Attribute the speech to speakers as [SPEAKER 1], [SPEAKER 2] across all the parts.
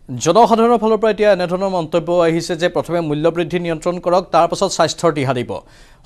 [SPEAKER 1] জনসাধাৰণৰ ফালৰ পৰা এতিয়া এনেধৰণৰ মন্তব্য আহিছে যে প্ৰথমে মূল্য বৃদ্ধি নিয়ন্ত্ৰণ কৰক তাৰ পাছত স্বাস্থ্যৰ দিহা দিব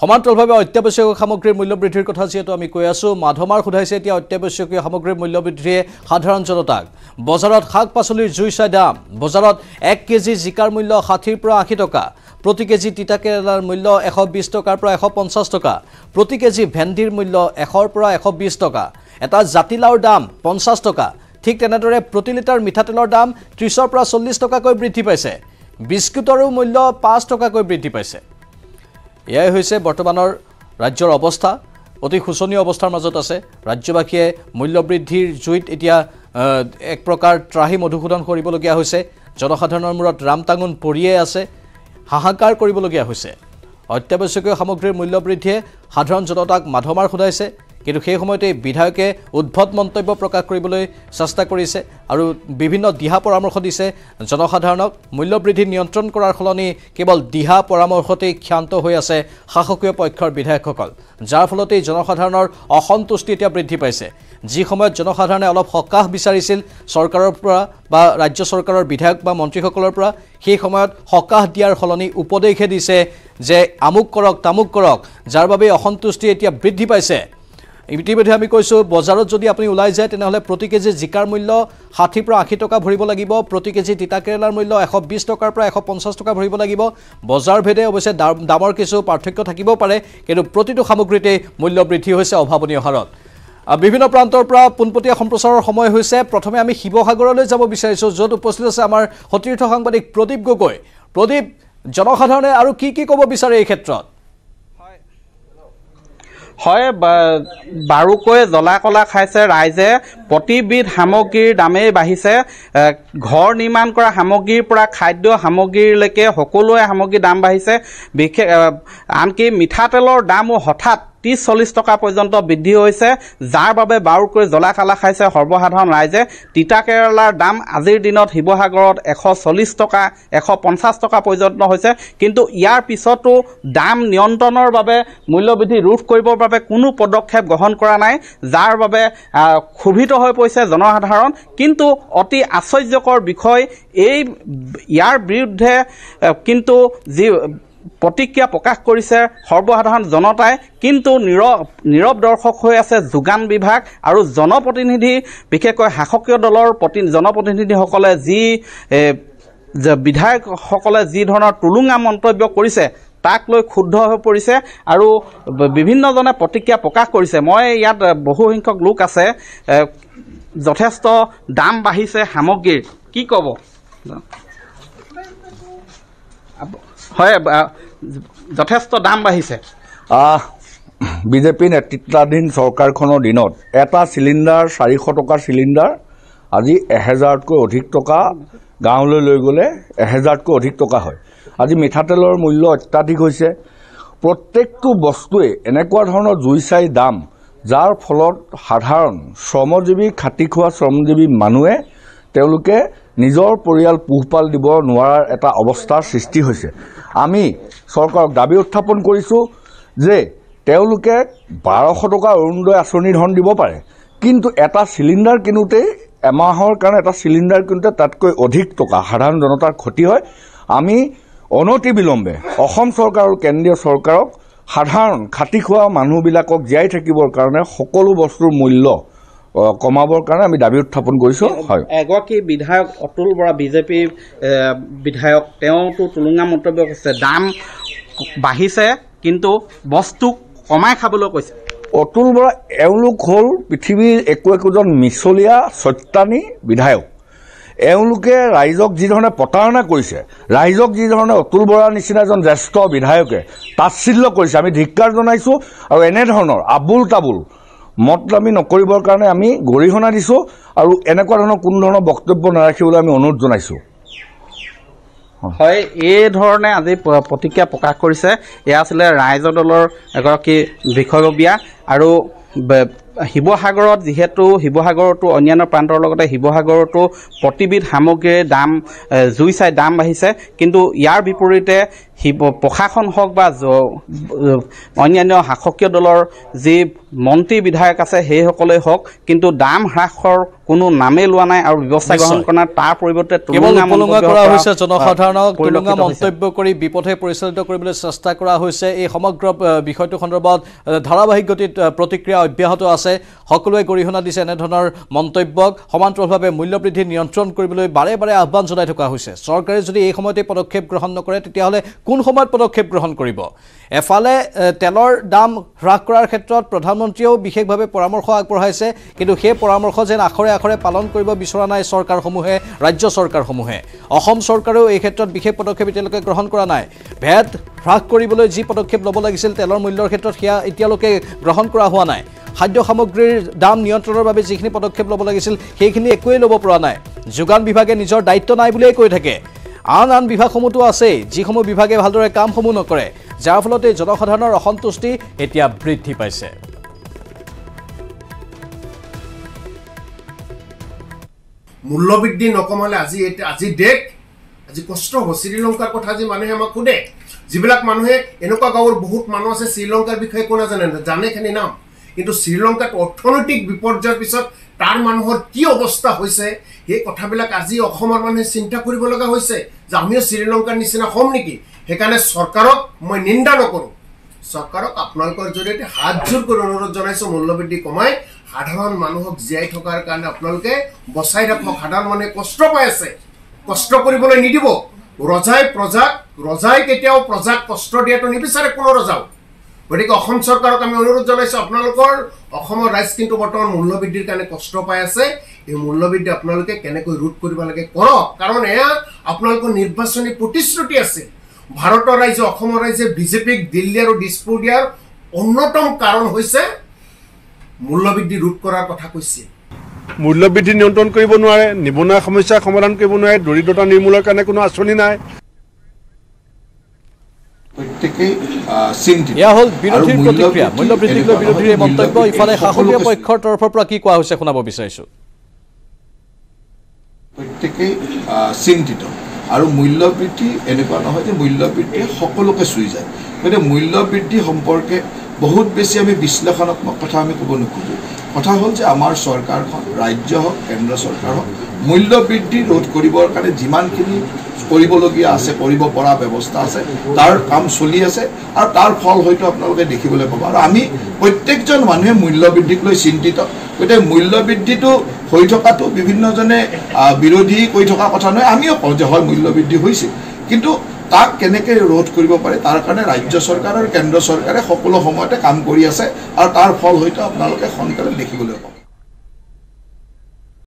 [SPEAKER 1] সমান্তৰালভাৱে অত্যাৱশ্যকীয় সামগ্ৰীৰ মূল্য বৃদ্ধিৰ কথা যেটো আমি কৈ আছো মাধমাৰ খুধাইছে এতিয়া অত্যাৱশ্যকীয় সামগ্ৰীৰ মূল্য বৃদ্ধিয়ে সাধাৰণ জনতাক বজাৰত শাক-পাচলিৰ জুই চাই দাম বজাৰত 1 কেজি জিকাৰ মূল্য 60 পৰা 80 টকা প্ৰতি কেজি তিতাকেৰেলাৰ মূল্য 120 টকাৰ পৰা 150 টকা প্ৰতি কেজি ভেন্দিৰ মূল্য 100 পৰা 120 টকা এটা জাতিলাওৰ দাম 50 টকা ঠিক তেনেদৰে প্ৰতি লিটাৰ মিঠাতেলৰ দাম 30 পৰা 40 টকাকৈ বৃদ্ধি পাইছে বিস্কুটৰো মূল্য 5 টকাকৈ বৃদ্ধি পাইছে এয়াই হৈছে বৰ্তমানৰ ৰাজ্যৰ অৱস্থা অতি শোচনীয় অৱস্থাৰ মাজত আছে ৰাজ্যবাসীয়ে মূল্য বৃদ্ধিৰ জুইত এতিয়া এক প্ৰকাৰ ত্ৰাহি মধুসূদন কৰিবলগীয়া হৈছে জনসাধাৰণৰ মূৰত ৰামটাঙুন পৰিয়ে আছে হাহাকাৰ কৰিবলগীয়া হৈছে অত্যাৱশ্যকীয় সামগ্ৰীৰ মূল্য বৃদ্ধিয়ে সাধাৰণ জনতাক মাধমাৰ খুদাইছে কিন্তু সেই সময়তে বিধায়কে উদ্ভট মন্তব্য প্ৰকাশ কৰিবলৈ চেষ্টা কৰিছে আৰু বিভিন্ন দিহা পৰামৰ্শ দিছে জনসাধাৰণক মূল্য বৃদ্ধি নিয়ন্ত্ৰণ কৰাৰ খলনি কেৱল দিহা পৰামৰ্শতেই ক্ষান্ত হৈ আছে শাসকীয় পক্ষৰ বিধায়কসকল যাৰ ফলতে জনসাধাৰণৰ অসন্তুষ্টি এতিয়া বৃদ্ধি পাইছে যি সময়ত জনসাধাৰণে অলপ সকাহ বিচাৰিছিল চৰকাৰৰ পৰা বা ৰাজ্য চৰকাৰৰ বিধায়ক বা মন্ত্ৰীসকলৰ পৰা সেই সময়ত সকাহ দিয়াৰ খলনি উপদেশে দিছে যে আমুক কৰক তামুক কৰক যাৰ বাবে অসন্তুষ্টি এতিয়া বৃদ্ধি পাইছে ইতিমধ্যে আমি কৈছো বজাৰত যদি আপুনি ওলাই যায় তেনেহলে প্ৰতি কেজি জিকাৰ মূল্য 60 পৰা 80 টকা ভৰিব লাগিব প্ৰতি কেজি তিতাকেৰেলাৰ মূল্য 120 টকাৰ পৰা 150 টকা ভৰিব লাগিব বজাৰ ভেদে অৱশ্যে দামৰ কিছু পাৰ্থক্য থাকিব পাৰে কিন্তু প্ৰতিটো সামগ্ৰীতে মূল্য বৃদ্ধি হৈছে অভাৱনীয় হাৰত বিভিন্ন প্ৰান্তৰ পৰা পুনপটীয়া সম্প্ৰচাৰৰ সময় হৈছে প্ৰথমে আমি শিৱসাগৰলৈ যাব বিচাৰিছো যত উপস্থিত আছে আমাৰ সতীৰ্থ সাংবাদিক প্ৰদীপ গগৈ প্ৰদীপ জনসাধাৰণে আৰু কি ক'ব বিচাৰে এই ক্ষেত্ৰত
[SPEAKER 2] হয় বাৰুকৈ জ্বলা কলা খাইছে ৰাইজে প্ৰতিবিধ সামগ্ৰীৰ দামেই বাঢ়িছে ঘৰ নিৰ্মাণ কৰা সামগ্ৰীৰ পৰা খাদ্য সামগ্ৰীলৈকে সকলোৱে সামগ্ৰীৰ দাম বাঢ়িছে বিশেষ আনকি মিঠাতেলৰ দামো হঠাৎ 30-40 টকা পৰ্যন্ত বৃদ্ধি হৈছে যাৰ বাবে বাৰুকৈ জ্বলা কলা খাইছে সৰ্বসাধাৰণ ৰাইজে তিতাকেৰেলাৰ দাম আজিৰ দিনত শিৱসাগৰত 140 টকা 150 টকা পৰ্যন্ত হৈছে কিন্তু ইয়াৰ পিছতো দাম নিয়ন্ত্ৰণৰ বাবে মূল্য বৃদ্ধি ৰোধ কৰিবৰ বাবে কোনো পদক্ষেপ গ্ৰহণ কৰা নাই যাৰ বাবে ক্ষোভিত হৈ পৰিছে জনসাধাৰণ কিন্তু অতি আশ্চৰ্যকৰ বিষয় ইয়াৰ বিৰুদ্ধে কিন্তু যি প্ৰতিক্ৰিয়া প্ৰকাশ কৰিছে সৰ্বসাধাৰণ জনতাই কিন্তু নীৰৱ দৰ্শক হৈ আছে যোগান বিভাগ আৰু জনপ্ৰতিনিধি বিশেষকৈ শাসকীয় দলৰ জনপ্ৰতিনিধিসকলে যি বিধায়কসকলে যি ধৰণৰ তুলুঙা মন্তব্য কৰিছে তাক লৈ ক্ষুব্ধ হৈ পৰিছে আৰু বিভিন্নজনে প্ৰতিক্ৰিয়া প্ৰকাশ কৰিছে মই ইয়াত বহু সংখ্যক লোক আছে যথেষ্ট দাম বাঢ়িছে সামগ্ৰীৰ কি ক'ব হয় যথেষ্ট দাম বাঢ়িছে
[SPEAKER 3] বিজেপি নেতৃত্বাধীন চৰকাৰখনৰ দিনত এটা চিলিণ্ডাৰ 400 টকাৰ চিলিণ্ডাৰ আজি 1000তকৈ অধিক টকা গাঁৱলৈ লৈ গ'লে 1000তকৈ অধিক টকা হয় আজি মিঠাতেলৰ মূল্য অত্যাধিক হৈছে প্ৰত্যেকটো বস্তুৱে এনেকুৱা ধৰণৰ জুই চাই দাম যাৰ ফলত সাধাৰণ শ্ৰমজীৱী খাটি খোৱা শ্ৰমজীৱী মানুহে তেওঁলোকে নিজৰ পৰিয়াল পোহপাল দিব নোৱাৰাৰ এটা অৱস্থাৰ সৃষ্টি হৈছে আমি চৰকাৰক দাবী উত্থাপন কৰিছোঁ যে তেওঁলোকে 1200 টকা অৰুণোদয় আঁচনি ধন দিব পাৰে কিন্তু এটা চিলিণ্ডাৰ কিনোতে এমাহৰ কাৰণে এটা চিলিণ্ডাৰ কিনোতে তাতকৈ অধিক টকা সাধাৰণ জনতাৰ ক্ষতি হয় আমি অনতি বিলম্বে অসম চৰকাৰ আৰু কেন্দ্ৰীয় চৰকাৰক সাধাৰণ খাটি খোৱা মানুহবিলাকক জীয়াই থাকিবৰ কাৰণে সকলো বস্তুৰ মূল্য কমাবৰ কাৰণে আমি দাবী উত্থাপন কৰিছোঁ হয়
[SPEAKER 2] এগৰাকী বিধায়ক অতুল বৰা বিজেপি বিধায়ক তেওঁতো তুলুঙা মন্তব্য কৰিছে দাম বাঢ়িছে কিন্তু বস্তু কমাই খাবলৈ কৈছে
[SPEAKER 3] অতুল বৰা এওঁলোক হ'ল পৃথিৱীৰ একোজন মিছলীয়া সত্যানী বিধায়ক এওঁলোকে ৰাইজক যি ধৰণে প্ৰতাৰণা কৰিছে ৰাইজক যি ধৰণে অতুল বৰাৰ নিচিনা এজন জ্যেষ্ঠ বিধায়কে তাচ্ছিল্য কৰিছে আমি ধিক্কাৰ জনাইছোঁ আৰু এনেধৰণৰ আবুল তাবুল মতলামি নকৰিবৰ কাৰণে আমি গৰিহণা দিছোঁ আৰু এনেকুৱা ধৰণৰ কোনো ধৰণৰ বক্তব্য নাৰাখিবলৈ আমি অনুৰোধ জনাইছোঁ
[SPEAKER 2] হয় এই ধৰণে আজি প্ৰতিক্ৰিয়া প্ৰকাশ কৰিছে এয়া আছিলে ৰাইজৰ দলৰ এগৰাকী বিষয়ববীয়া আৰু শিৱসাগৰত যিহেতু শিৱসাগৰতো অন্যান্য প্ৰান্তৰ লগতে শিৱসাগৰতো প্ৰতিবিধ সামগ্ৰীৰ দাম জুই চাই দাম বাঢ়িছে কিন্তু ইয়াৰ বিপৰীতে প্ৰশাসন হওক বা অন্যান্য শাসকীয় দলৰ যি মন্ত্ৰী বিধায়ক আছে সেইসকলেই হওক কিন্তু দাম হ্ৰাসৰ কোনো নামেই লোৱা নাই আৰু ব্যৱস্থা গ্ৰহণ কৰা নাই তাৰ পৰিৱৰ্তে
[SPEAKER 1] তুলুঙা কৰা হৈছে জনসাধাৰণক তুলুঙা মন্তব্য কৰি বিপথে পৰিচালিত কৰিবলৈ চেষ্টা কৰা হৈছে এই সমগ্ৰ বিষয়টো সন্দৰ্ভত ধাৰাবাহিক গতিত প্ৰতিক্ৰিয়া অব্যাহত আছে সকলোৱে গৰিহণা দিছে এনেধৰণৰ মন্তব্যক সমান্তৰালভাৱে মূল্যবৃদ্ধি নিয়ন্ত্ৰণ কৰিবলৈ বাৰে বাৰে আহ্বান জনাই থকা হৈছে চৰকাৰে যদি এই সময়তে পদক্ষেপ গ্ৰহণ নকৰে তেতিয়াহ'লে কোন সময়ত পদক্ষেপ গ্ৰহণ কৰিব এফালে তেলৰ দাম হ্ৰাস কৰাৰ ক্ষেত্ৰত প্ৰধানমন্ত্ৰীয়েও বিশেষভাৱে পৰামৰ্শ আগবঢ়াইছে কিন্তু সেই পৰামৰ্শ যেন আখৰে আখৰে পালন কৰিব বিচৰা নাই চৰকাৰসমূহে ৰাজ্য চৰকাৰসমূহে অসম চৰকাৰেও এই ক্ষেত্ৰত বিশেষ পদক্ষেপ এতিয়ালৈকে গ্ৰহণ কৰা নাই ভেট হ্ৰাস কৰিবলৈ যি পদক্ষেপ ল'ব লাগিছিল তেলৰ মূল্যৰ ক্ষেত্ৰত সেয়া এতিয়ালৈকে গ্ৰহণ কৰা হোৱা নাই খাদ্য সামগ্ৰীৰ দাম নিয়ন্ত্ৰণৰ বাবে যিখিনি পদক্ষেপ ল'ব লাগিছিল সেইখিনি একোৱেই ল'ব পৰা নাই যোগান বিভাগে নিজৰ দায়িত্ব নাই বুলিয়েই কৈ থাকে আন বিভাগসমূহতো আছে যিসমূহ বিভাগে ভালদৰে কামসমূহ নকৰে যাৰ ফলতে জনসাধাৰণৰ অসন্তুষ্টি এতিয়া বৃদ্ধি পাইছে
[SPEAKER 4] মূল্যবৃদ্ধি নকমালে আজি দেশ আজি কষ্ট হ'ব শ্ৰীলংকাৰ কথা আজি মানুহে আমাক সোধে যিবিলাক মানুহে এনেকুৱা গাঁৱৰ বহুত মানুহ আছে শ্ৰীলংকাৰ বিষয়ে কোনে জানেখিনি নাম কিন্তু শ্ৰীলংকাত অৰ্থনৈতিক বিপৰ্যয়ৰ পিছত তাৰ মানুহৰ কি অৱস্থা হৈছে সেই কথাবিলাক আজি অসমৰ মানুহে চিন্তা কৰিব লগা হৈছে যে আমিও শ্ৰীলংকাৰ নিচিনা হ'ম নেকি সেইকাৰণে চৰকাৰক মই নিন্দা নকৰোঁ চৰকাৰক আপোনালোকৰ জৰিয়তে হাত জোৰ কৰি অনুৰোধ জনাইছোঁ মূল্যবৃদ্ধি কমাই সাধাৰণ মানুহক জীয়াই থকাৰ কাৰণে আপোনালোকে বচাই ৰাখক সাধাৰণ মানুহে কষ্ট পাই আছে কষ্ট কৰিবলৈ নিদিব ৰজাই কেতিয়াও প্ৰজাক কষ্ট দিয়াটো নিবিচাৰে কোনো ৰজাও গতিকে অসম চৰকাৰক আমি অনুৰোধ জনাইছোঁ আপোনালোকৰ অসমৰ ৰাইজ কিন্তু বৰ্তমান মূল্যবৃদ্ধিৰ কাৰণে কষ্ট পাই আছে এই মূল্যবৃদ্ধি আপোনালোকে কেনেকৈ ৰোধ কৰিব লাগে কৰক কাৰণ এয়া আপোনালোকৰ নিৰ্বাচনী প্ৰতিশ্ৰুতি আছে ভাৰতৰ ৰাইজে অসমৰ ৰাইজে বিজেপিক দিল্লী আৰু দিছপুৰ দিয়াৰ অন্যতম কাৰণ হৈছে মূল্যবৃদ্ধি ৰোধ কৰাৰ কথা কৈছে
[SPEAKER 5] মূল্যবৃদ্ধি নিয়ন্ত্ৰণ কৰিব নোৱাৰে নিবনুৱা সমস্যা সমাধান কৰিব নোৱাৰে দৰিদ্ৰতা নিৰ্মূলৰ কাৰণে কোনো আঁচনি নাই
[SPEAKER 1] এয়া হ'ল বিৰোধীৰ প্ৰতিক্ৰিয়া মূল্যবৃদ্ধিক লৈ বিৰোধীৰ এই মন্তব্য ইফালে শাসকীয় পক্ষৰ তৰফৰ পৰা কি কোৱা হৈছে শুনাব বিচাৰিছোঁ
[SPEAKER 6] প্ৰত্যেকেই চিন্তিত আৰু মূল্যবৃদ্ধি এনেকুৱা নহয় যে মূল্যবৃদ্ধিয়ে সকলোকে চুই যায় গতিকে মূল্যবৃদ্ধি সম্পৰ্কে বহুত বেছি আমি বিশ্লেষণাত্মক কথা আমি ক'ব নোখোজোঁ কথা হ'ল যে আমাৰ চৰকাৰখন ৰাজ্য হওক কেন্দ্ৰ চৰকাৰ হওক মূল্যবৃদ্ধি ৰোধ কৰিবৰ কাৰণে যিমানখিনি কৰিবলগীয়া আছে কৰিব পৰা ব্যৱস্থা আছে তাৰ কাম চলি আছে আৰু তাৰ ফল হয়তো আপোনালোকে দেখিবলৈ পাব আৰু আমি প্ৰত্যেকজন মানুহে মূল্যবৃদ্ধিক লৈ চিন্তিত গতিকে মূল্যবৃদ্ধিটো হৈ থকাটো বিভিন্নজনে বিৰোধী কৈ থকা কথা নহয় আমিও কওঁ যে হয় মূল্যবৃদ্ধি হৈছে কিন্তু তাক কেনেকৈ ৰোধ কৰিব পাৰে তাৰ কাৰণে ৰাজ্য চৰকাৰ আৰু কেন্দ্ৰ চৰকাৰে সকলো সময়তে কাম কৰি আছে আৰু তাৰ ফল হয়তো আপোনালোকে সোনকালে দেখিবলৈ পাব